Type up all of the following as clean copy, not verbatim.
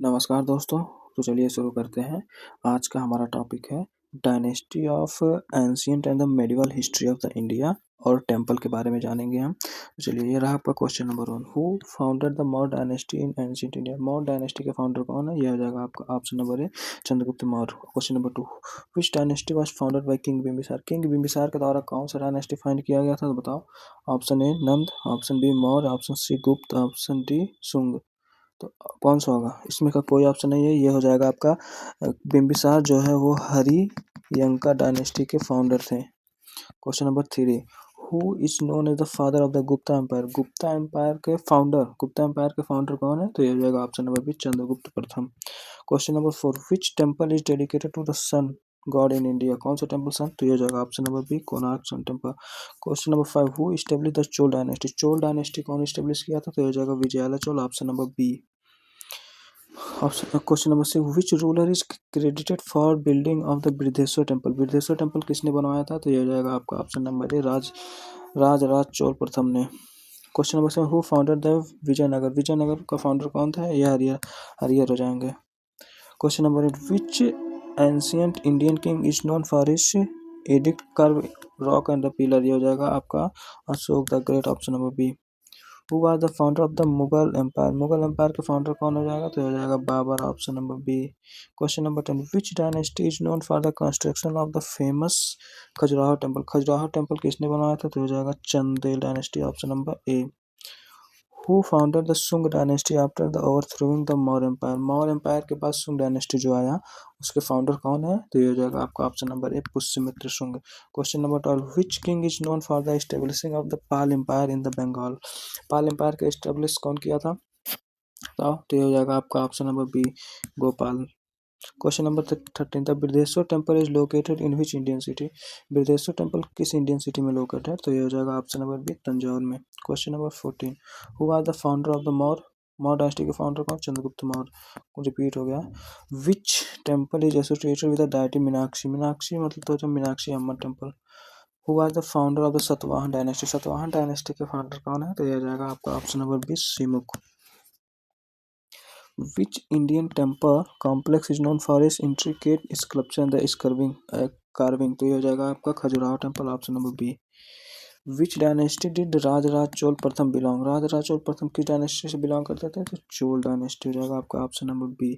नमस्कार दोस्तों। तो चलिए शुरू करते हैं। आज का हमारा टॉपिक है dynasty of ancient and the medieval history of the India और टेम्पल के बारे में जानेंगे हम। तो चलिए ये रहा आपका question number 1। Who founded the Maurya dynasty in ancient India? Maurya dynasty के फाउंडर कौन है? यह हो जाएगा आपका option number A, Chandragupta Maurya. Question number 2, which dynasty was founded by king Bimbisara? King Bimbisara के द्वारा कौन सा डायनेस्टी फाउंड किया गया था? तो बताओ। Option A Nand, option B Maurya, option C Gupta, option D Shunga. तो कौन सा होगा? इसमें का कोई ऑप्शन नहीं है। ये हो जाएगा आपका बिम्बिसार जो है वो हरियंका डायनेस्टी के फाउंडर थे। Question number 3, who is known as the father of the Gupta empire? Gupta empire के फाउंडर कौन है? तो ये हो जाएगा ऑप्शन नंबर बी, चंद्रगुप्त प्रथम। Question number 4, which temple is dedicated to the sun god in India? कौन सा टेम्पल सन? तो ये हो जाएगा option number B, Konark sun temple. Question number 5, who establish the Chola dynasty? Chola dynasty कौन इस्टेब्लिश किया था? तो ये हो जाएगा Vijayalaya Chola, option number B. Question number 6, which ruler is credited for building of the Brihadeshwara temple? Brihadeeswara temple किसने बनवाया था? तो ये हो जाएगा आपका option number A, Raj Chola प्रथम ने। Question number 7, who founded the Vijayanagar? Vijayanagar का फाउंडर कौन था? ये हरिहर हो जाएंगे। Question number 8, which ancient Indian king is known for his edict carve rock and the pillar? ये हो जाएगा आपका Ashoka the Great, option number B. Who was the founder of the Mughal empire? Mughal empire के फाउंडर कौन हो जाएगा? तो हो जाएगा Babur, option number B. Question number 10, which dynasty is known for the construction of the famous Khajuraho temple? Khajuraho temple किसने बनवाया था? तो हो जाएगा Chandela dynasty, option number A. Who founded the Shunga dynasty after the overthrowing the Maurya empire? Maurya empire के बाद Shunga dynasty जो आया उसके फाउंडर कौन है? तो ये हो जाएगा आपका option number A, Pushyamitra Shunga. Question number 12, which king is known for the establishing of the Pala empire in the Bengal? Pala empire के एस्टेब्लिश कौन किया था? तो ये हो जाएगा आपका option number B, Gopala. Question number 13, the Brihadeshwara temple is located in which Indian city? Brihadeshwara temple किस इंडियन सिटी में लोकेटेड है? तो ये हो जाएगा ऑप्शन नंबर बी, तंजौर में। Question number 14, who are the founder of the Maurya dynasty के फाउंडर कौन? चंद्रगुप्त मौर्य। रिपीट हो गया। Which temple is associated with the deity Meenakshi? Meenakshi मतलब तो Meenakshi Amma temple. Who are the founder of the Satavahana dynasty? Satavahana dynasty के फाउंडर कौन है? तो ये हो जाएगा आपका option number B, Simuka. Which Indian temple complex is known for its intricate sculpture and the carving? तो ये हो जाएगा आपका Khajuraho temple, option number B. Which dynasty did Rajaraja Chola प्रथम बिलोंग? राजराज चोल प्रथम किस डायनेस्टी से बिलोंग करते थे? तो चोल डायनेस्टी हो जाएगा आपका option number B.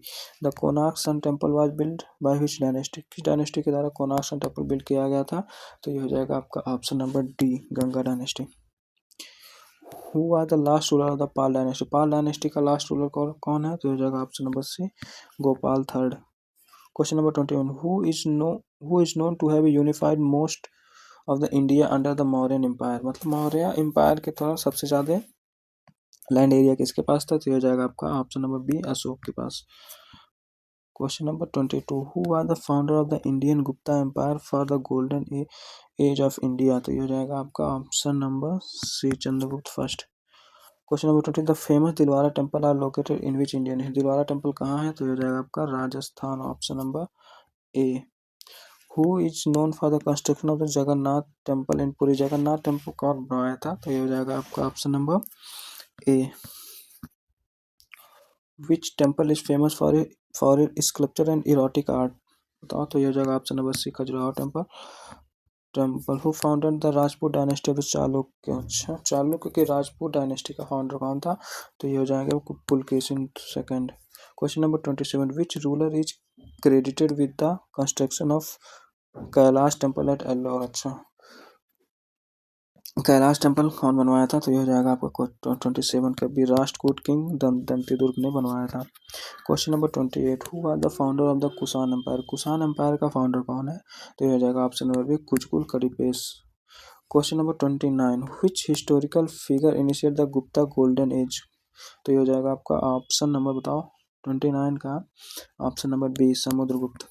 The Konark sun temple was build by which dynasty? किस डायनेस्टी के द्वारा कोणार्क सन टेम्पल बिल्ड किया गया था? तो ये हो जाएगा आपका option number D, Ganga dynasty. Who are the last ruler of the Pala dynasty? Pala dynasty का लास्ट रूलर कौन है? तो हो जाएगा option number C, Gopala third. Question number 21, who is known to have unified most of the India under the Mauryan empire? मतलब Maurya empire के दौरान सबसे ज्यादा लैंड एरिया किसके पास था? तो हो जाएगा आपका ऑप्शन नंबर बी, अशोक के पास। Question number 22, who are the founder of the Indian Gupta empire for the golden age of India? तो ये हो जाएगा आपका option number C, Chandragupta first. Question number 20, the famous Dilwara temple are located in which Indian है? Dilwara temple कहाँ है? तो हो जाएगा आपका Rajasthan, option number A. Who is known for the construction of the Jagannath temple in Puri? Jagannath temple कौन बनवाया था? तो ये हो जाएगा आपका option number A. Which temple is famous for it sculpture and erotic art? बताओ। तो ये हो जाएगा option number C, Khajuraho temple. Who founded the Rajput dynasty of Chalukya? अच्छा, चालुक्य के राजपूत डायनेस्टी का फाउंडर कौन था? तो ये हो जाएगा Pulakeshin second. Question number 27, which ruler is credited with the construction of Kailash temple at Ellora? अच्छा, कैलाश टेम्पल कौन बनवाया था? तो ये हो जाएगा आपका 27 का भी राष्ट्रकूट किंग दंतीदुर्ग ने बनवाया था। Question number 28, who are the founder of the Kushan empire? Kushan empire का फाउंडर कौन है? तो ये हो जाएगा ऑप्शन नंबर बी, कुचकुल करिपेस। Question number 29, which historical figure initiate the Gupta golden age? तो ये हो जाएगा आपका ऑप्शन नंबर, बताओ, 29 का option number B, Samudragupta.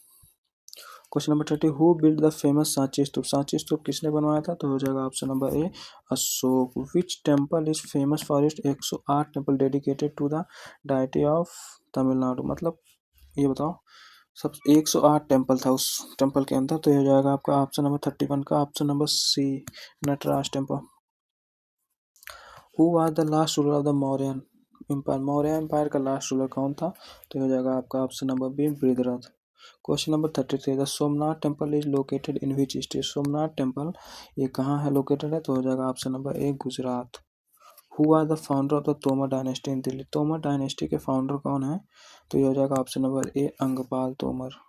Question number 30, who build the famous Sanchi stupa? Sanchi stupa किसने बनवाया था? तो हो जाएगा option number A, Ashok. Which temple is famous for its 108 temple dedicated to the deity of Tamil Nadu? मतलब ये बताओ, सब 108 टेम्पल था उस टेम्पल के अंदर। तो ये हो जाएगा आपका ऑप्शन नंबर 31 का option number C, Nataraja temple. Who are the last ruler of the Mauryan? Empire, Maurya empire का लास्ट रूलर कौन था? तो हो जाएगा आपका option number B, Brihadratha. Question number 33, the Somnath temple is located in which state? Somnath temple ये कहाँ है लोकेटेड है? तो हो जाएगा option number A, Gujarat. Who are the founder of the Tomar dynasty in Delhi? Tomar dynasty के फाउंडर कौन है? तो ये हो जाएगा option number A, Anangpal Tomar.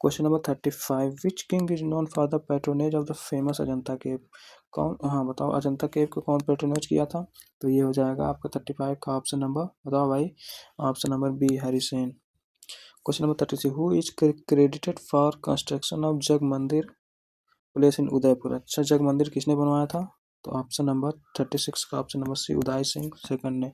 Question number 35, which king is known for the patronage of the famous Ajanta cave? कौन, हाँ बताओ, अजंता केव को कौन पैट्रोनेज किया था? तो ये हो जाएगा आपका 35 का ऑप्शन नंबर, बताओ भाई, option number B, Harisen. Question number 36, who is credited for construction of Jag Mandir palace इन उदयपुर? अच्छा, जग मंदिर किसने बनवाया था? तो ऑप्शन नंबर 36 का option number C, Uday Singh second ने।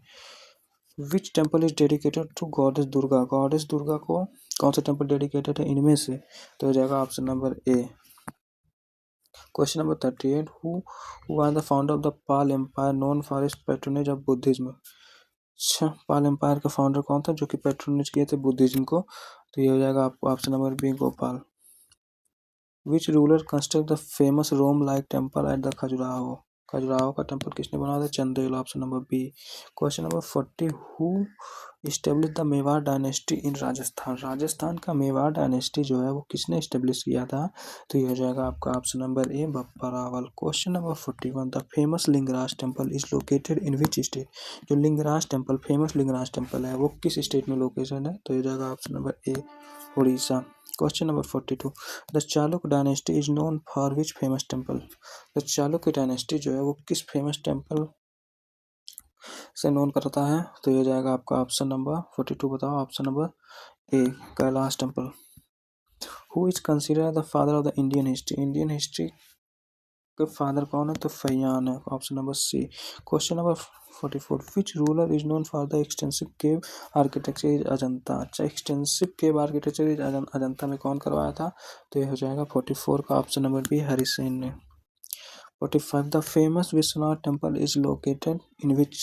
Which temple is dedicated to goddess Durga? Goddess Durga को कौन सा टेम्पल डेडिकेटेड है इनमें से? तो हो जाएगा option number A. Question number 38, who are the founder of the Pala empire known for its patronage of Buddhism? अच्छा, पाल एम्पायर का फाउंडर कौन था जो कि पैट्रोनेज किए थे बुद्धिज्म को? तो ये हो जाएगा आपको option number B, Gopala. Which ruler construct the famous Rome like temple at the Khajuraho? Khajuraho का टेम्पल किसने बनाया था? Chandela, option number B. Question number 40, who establish the Mewar dynasty in Rajasthan? Rajasthan का मेवाड़ डायनेस्टी जो है वो किसने इस्टेब्लिश किया था? तो ये हो जाएगा आपका option number A, Bappa Rawal. Question number 41, the famous Lingaraj temple is located in which state? जो Lingaraj temple, famous Lingaraj temple है वो किस स्टेट में लोकेशन है? तो ये हो जाएगा option number A, Orissa. Question number 42, the Chalukya dynasty is known for which famous temple? The Chalukya dynasty जो है वो किस फेमस टेम्पल से नोन करता है? तो ये जाएगा आपका ऑप्शन नंबर 42, बताओ, option number A, Kailash temple. Who is considered the father of the Indian history? Indian history के फादर कौन है? तो फैयान है, option number C. Question number 44, which ruler is known for the extensive cave architecture is Ajanta? अच्छा, extensive cave architecture is Ajanta में कौन करवाया था? तो ये हो जाएगा 44 का ऑप्शन नंबर बी, हरिसेन ने। 45, the famous Vishwanath temple is located in which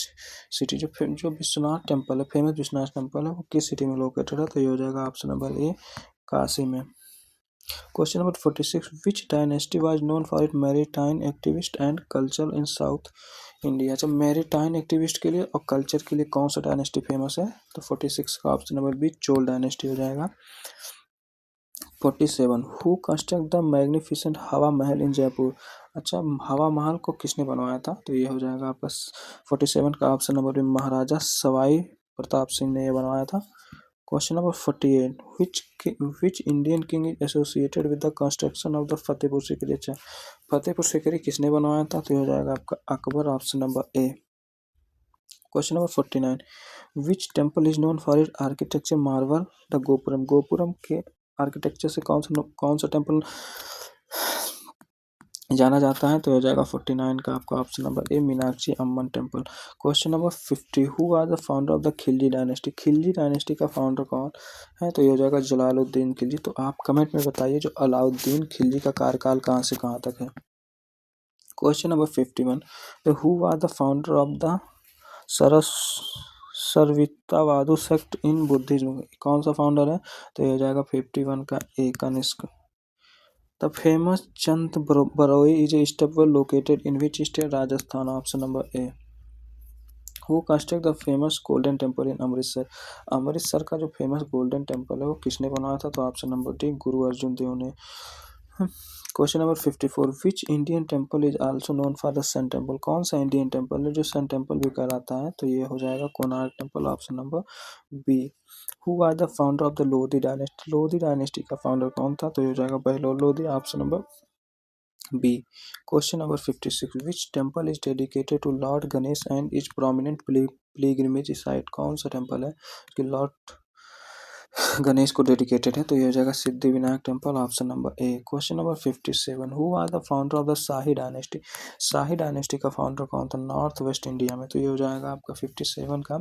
city? जो विश्वनाथ टेम्पल है, फेमस विश्वनाथ टेम्पल है वो किस सिटी में लोकेटेड है? तो ये हो जाएगा ऑप्शन नंबर ए, काशी में। Question number 46, which dynasty was known for it maritime activist and culture in south India? जब मैरीटाइन एक्टिविस्ट के लिए और कल्चर के लिए कौन सा डायनेस्टी फेमस है? तो 46 का option number B, Chola dynasty हो जाएगा। 47, हु कंस्ट्रक्ट द मैग्निफिसेंट हवा महल इन जयपुर? अच्छा, हवा महल को किसने बनवाया था? तो ये हो जाएगा आपका 47 का ऑप्शन नंबर बी, महाराजा सवाई प्रताप सिंह ने ये बनवाया था। Question number 48, which Indian king is associated with the construction of the Fatehpur Sikri? अच्छा, फतेहपुर सीकरी किसने बनवाया था? तो ये हो जाएगा आपका Akbar, option number A. Question number 49, which temple is known for it architecture Marvel the gopuram? Gopuram के आर्किटेक्चर से कौन सा टेम्पल जाना जाता है? तो हो जाएगा 49 का आपका option number A, Meenakshi Amman temple. Question number 50, who are the founder of the Khilji dynasty? Khilji dynasty का फाउंडर कौन है? तो ये हो जाएगा जलालुद्दीन खिलजी। तो आप कमेंट में बताइए जो अलाउद्दीन खिलजी का कार्यकाल कहाँ से कहाँ तक है। Question number 51, who are the founder of the Sarvastivada sect in Buddhism? कौन सा फाउंडर है? तो ये हो जाएगा 51 का A, Kanishka. The famous Chand Baori is a stepwell located in which state? Rajasthan, option number A. Who construct the famous golden temple in Amritsar? Amritsar का जो फेमस गोल्डन टेम्पल है वो किसने बनाया था? तो ऑप्शन नंबर डी, गुरु अर्जुन देव ने। Question number 54, which Indian temple is also known for the sun temple? कौन सा इंडियन टेम्पल है जो सन टेम्पल भी कहलाता है? तो ये हो जाएगा Konark temple, option number B. Who are the founder of the Lodhi dynasty? Lodhi dynasty का फाउंडर कौन था? तो ये हो जाएगा Bahlol Lodhi, option number B. Question number 56, which temple is dedicated to Lord Ganesh and is prominent pilgrimage site? कौन सा टेम्पल है कि लॉर्ड गणेश को डेडिकेटेड है? तो ये हो जाएगा Siddhi Vinayak temple, option number A. Question number 57, who are the founder of the Shahi dynasty? Shahi dynasty का फाउंडर कौन था नॉर्थ वेस्ट इंडिया में? तो ये हो जाएगा आपका 57 का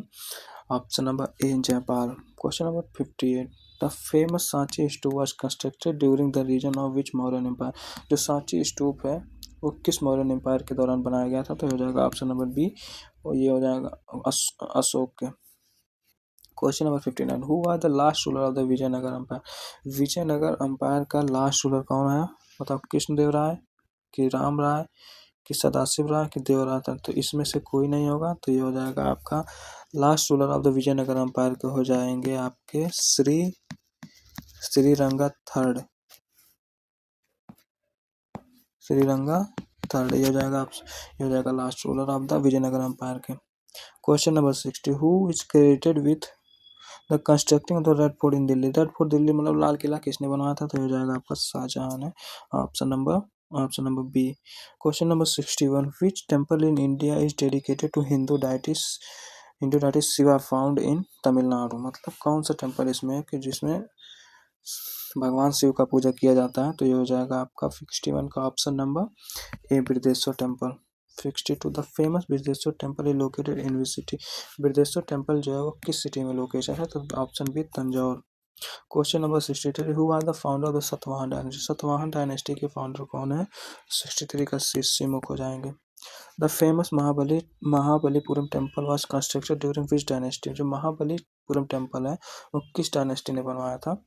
option number A, Jaipal. Question number 58, the famous Sanchi stupa was constructed during the region of which Mauryan empire? जो सांची स्तूप है वो किस मौर्यन एम्पायर के दौरान बनाया गया था? तो हो जाएगा ऑप्शन नंबर बी, और ये हो जाएगा अशोक के। Question number 59, who are the last ruler of the Vijayanagar empire? Vijayanagar empire का लास्ट रूलर कौन है? बताओ, कृष्णदेव राय, कि राम राय, कि सदाशिव राय, कि देवराय? तो इसमें से कोई नहीं होगा, तो ये हो जाएगा आपका last ruler of the Vijayanagar empire के हो जाएंगे आपके श्रीरंगा थर्ड। श्रीरंगा थर्ड ये हो जाएगा last ruler of the Vijayanagar empire के। Question number 60 who is credited with the constructing the red fort in Delhi. Red fort Delhi मतलब लाल किला किसने बनवाया था, तो ये हो जाएगा आपका शाहजहां ने। Option number B. Question number 61 which temple in India is dedicated to Hindu deities Shiva found in Tamil Nadu. मतलब कौन सा टेम्पल इसमें है कि जिसमें भगवान शिव का पूजा किया जाता है, तो ये हो जाएगा आपका 61 का option number A Brihadeshwara temple. 62 the famous Brihadeshwara temple is located in which city. Brihadeshwara temple जो है वो किस सिटी में लोकेशन है, तो option B Tanjore. Question number 63 who are the founder of the Satavahana dynasty. Satavahana dynasty के फाउंडर कौन है, 63 का सिमुक हो जाएंगे। The famous Mahabalipuram temple was constructed during which dynasty. जो महाबलीपुरम टेम्पल है वो किस डायनेस्टी ने बनवाया था,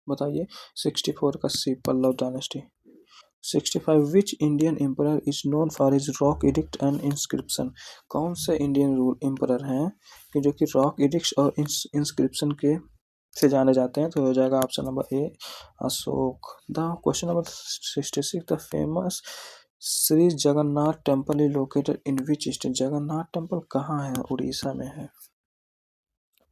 बताइए। 64 का C Pallava dynasty. 65 which Indian emperor is known for his rock edict and inscription. कौन से इंडियन रूल एम्परर हैं कि जो कि रॉक एडिक्ट्स और इंस्क्रिप्शन के से जाने जाते हैं, तो हो जाएगा option number A Ashoka. The question number 66 the famous Shri Jagannath temple is located in which state. Jagannath temple कहाँ है, उड़ीसा में है।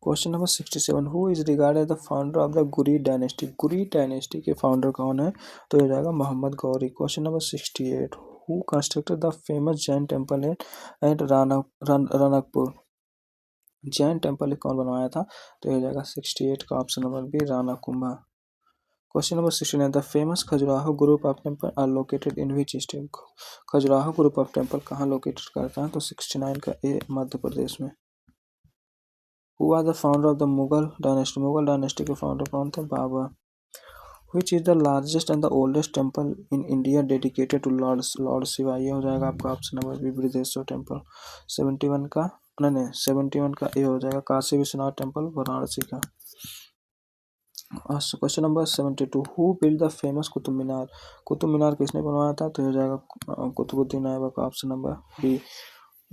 Question number 67 who is regarded the founder of the Ghuri dynasty. Ghuri dynasty के फाउंडर कौन है, तो हो जाएगा Mohammad Ghori. Question number 68 who constructed the famous Jain temple at Ranakpur. Jain temple कौन बनवाया था, तो हो जाएगा 68 का option number B Rana Kumbha. Question number 69 the famous Khajuraho group of temple are located in which state. Khajuraho group of temple कहाँ लोकेटेड करता है, तो 69 का ए मध्य प्रदेश में। Who was the founder of the Mughal dynasty? Mughal dynasty के फाउंडर कौन थे, Babar. Which is the largest and the oldest temple in India dedicated to Lord Shiva? ये हो जाएगा आपका option number B Brihadeshwara temple. 71 का नहीं 71 का ये हो जाएगा काशी विश्वनाथ टेम्पल वाराणसी का। Question number 72 who build the famous Qutub Minar. Qutub Minar किसने बनवाया था, तो हो जाएगा Qutubuddin Aibak, option number B.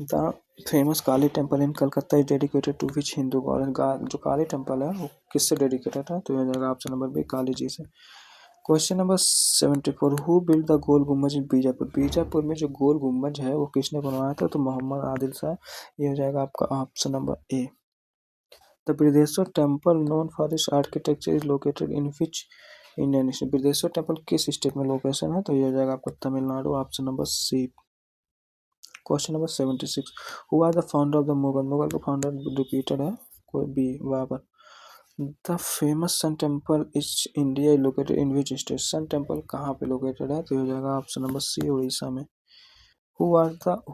The famous Kali temple in Calcutta is dedicated to which Hindu god. जो काली टेम्पल है वो किससे डेडिकेटेड है, तो हो जाएगा option number B Kali ji से। Question number 74 who build the goal गुम्बज इन बीजापुर। बीजापुर में जो गोल गुम्बज है वो किसने बनवाया था, तो मोहम्मद आदिल शाह। ये हो जाएगा आपका option number A. The Brihadeshwara temple known for its architecture is located in which Indian state. Brihadeshwara temple किस स्टेट में लोकेशन है, तो ये हो जाएगा आपका Tamil Nadu, option number C. Question number 76 who are the founder of the Mughal. Mughal का फाउंडर रिपीटेड है, कोई B Babur. The famous sun temple is India located in which state. Sun temple कहाँ पे लोकेटेड है, तो हो जाएगा ऑप्शन नंबर सी उड़ीसा में। Who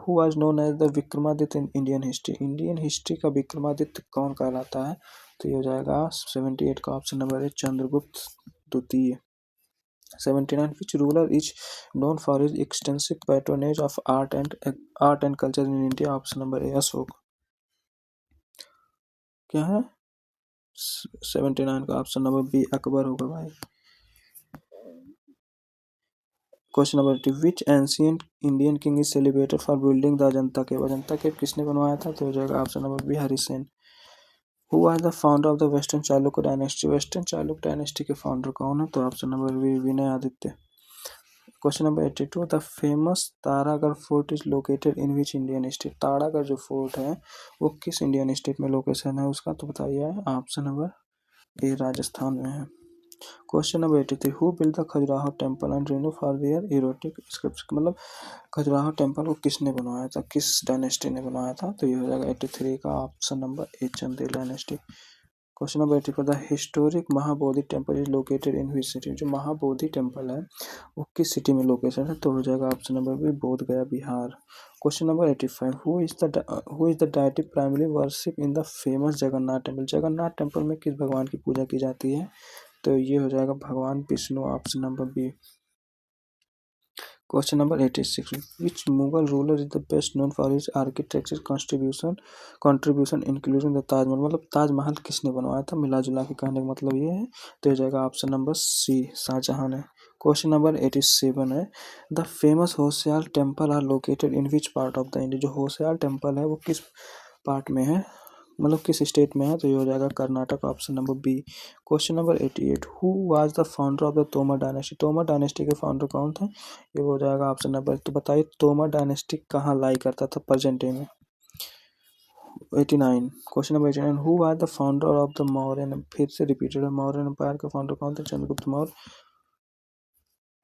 was known as the Vikramaditya in Indian history. Indian history का विक्रमादित्य कौन कहलाता है, तो ये हो जाएगा 78 का ऑप्शन नंबर है चंद्रगुप्त द्वितीय। 79 which ruler is known for his extensive patronage of art and culture in India, option number A Ashok. क्या है 79 का ऑप्शन नंबर बी अकबर होगा भाई। Question number 80 which ancient Indian king is celebrated for building the Ajanta cave. Ajanta cave किसने बनवाया था, तो हो जाएगा option number B Harisena. Who are the founder of the western Chalukya dynasty. Western Chalukya dynasty के फाउंडर कौन है, तो option number B Vinay Aditya. Question number 82 the famous Taragarh fort is located in which Indian state. Taragarh जो फोर्ट है वो किस इंडियन स्टेट में location है उसका, तो बताइए। ऑप्शन नंबर ए राजस्थान में है। Question number 83 who build the Khajuraho temple and Renu for their erotic script. मतलब खजुराहो टेम्पल को किसने बनवाया था, किस डायनेस्टी ने बनवाया था, तो ये हो जाएगा 83 का option number A Chandel dynasty. Question number 84 the historic Mahabodhi temple is located in which city. जो महाबोधि टेम्पल है वो किस सिटी में लोकेशन है, तो हो जाएगा ऑप्शन नंबर बी बोध गया Bihar. Question number 85 who is the deity primary worship in the famous Jagannath temple. Jagannath temple में किस भगवान की पूजा की जाती है, तो ये हो जाएगा भगवान Vishnu, option number B. Question number 86 which Mughal ruler is the best known for his architecture contribution including the Taj Mahal. मतलब ताजमहल किसने बनवाया था, मिला जुला के कहने का मतलब ये है, तो हो जाएगा ऑप्शन नंबर सी शाहजहां ने। क्वेश्चन नंबर 87 है द फेमस होशियार temple are located in which part of the India. जो होशियार टेम्पल है वो किस पार्ट में है, मतलब किस स्टेट में है, तो ये हो जाएगा Karnataka, option number B. Question number 88, who was the founder of the Tomar dynasty? Tomar dynasty के फाउंडर कौन थे? ये हो जाएगा ऑप्शन नंबर। तो बताइए तोमर डायनेस्टी कहाँ लाई करता था प्रेजेंट डे में? 89, question number 89, who was the founder of the Mauryan? फिर से रिपीटेड है, मौर्यन एम्पायर के फाउंडर कौन थे? Chandragupta Maurya.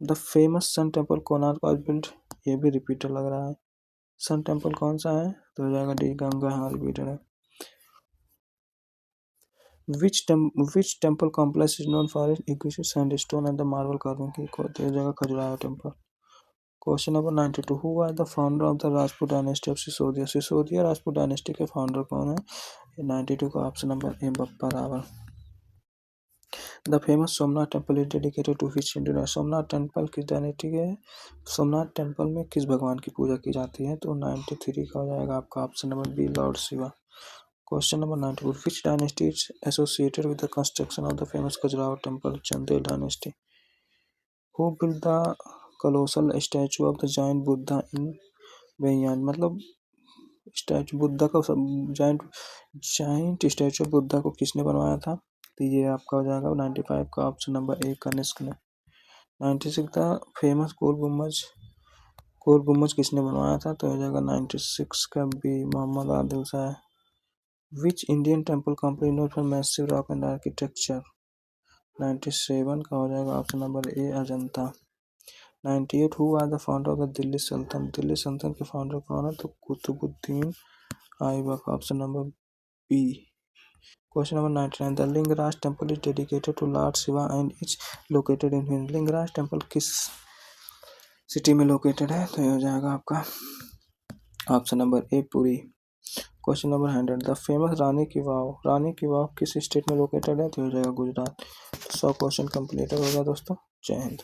The famous sun temple Konark was built? ये भी रिपीटेड लग रहा है। सन टेम्पल कौन सा है? तो हो जाएगा डी, गंगा। हाँ रिपीटेड है। Which temple complex is known for its exquisite sandstone and the marble carving? की हो जाएगा Khajuraho temple. Question number 92, who are the founder of the Rajput dynasty of Sisodia? Sisodia Rajput dynasty के फाउंडर कौन है? 92 का option number A, Bappa Rawal. The famous Somnath temple is dedicated to which Hindu? Somnath temple किस dynasty के है? सोमनाथ टेम्पल में किस भगवान की पूजा की जाती है? तो 93 का हो जाएगा आपका option number B, Lord Shiva. Question number 94, which dynasty is associated with the construction of the famous Khajuraho temple? Chandel dynasty. Who built the colossal statue of the giant Buddha in Beian? मतलब statue Buddha का giant giant statue of Buddha को किसने बनवाया था? तो ये आपका हो जाएगा 95 का ऑप्शन नंबर ए, कनिष्क ने। 96 का फेमस गोल गुम्बज किसने बनवाया था? तो हो जाएगा 96 का B, Mohammad Adil Shah. Which Indian temple company known for massive rock and architecture? 97 का हो जाएगा option number A, Ajanta. 98, who are the founder of the Delhi सल्तनत? दिल्ली सल्तनत के फाउंडर कौन है? तो Qutubuddin Aibak, option number B. Question number 99, the Lingaraj temple is dedicated to lord Shiva and is located in हिंद? लिंगराज टेम्पल किस सिटी में लोकेटेड है? तो ये हो जाएगा आपका option number A, Puri. Question number 100, the famous Rani ki Vav किस स्टेट में लोकेटेड है? तो हो जाएगा गुजरात। 100 क्वेश्चन कंप्लीट हो गया दोस्तों। जय हिंद।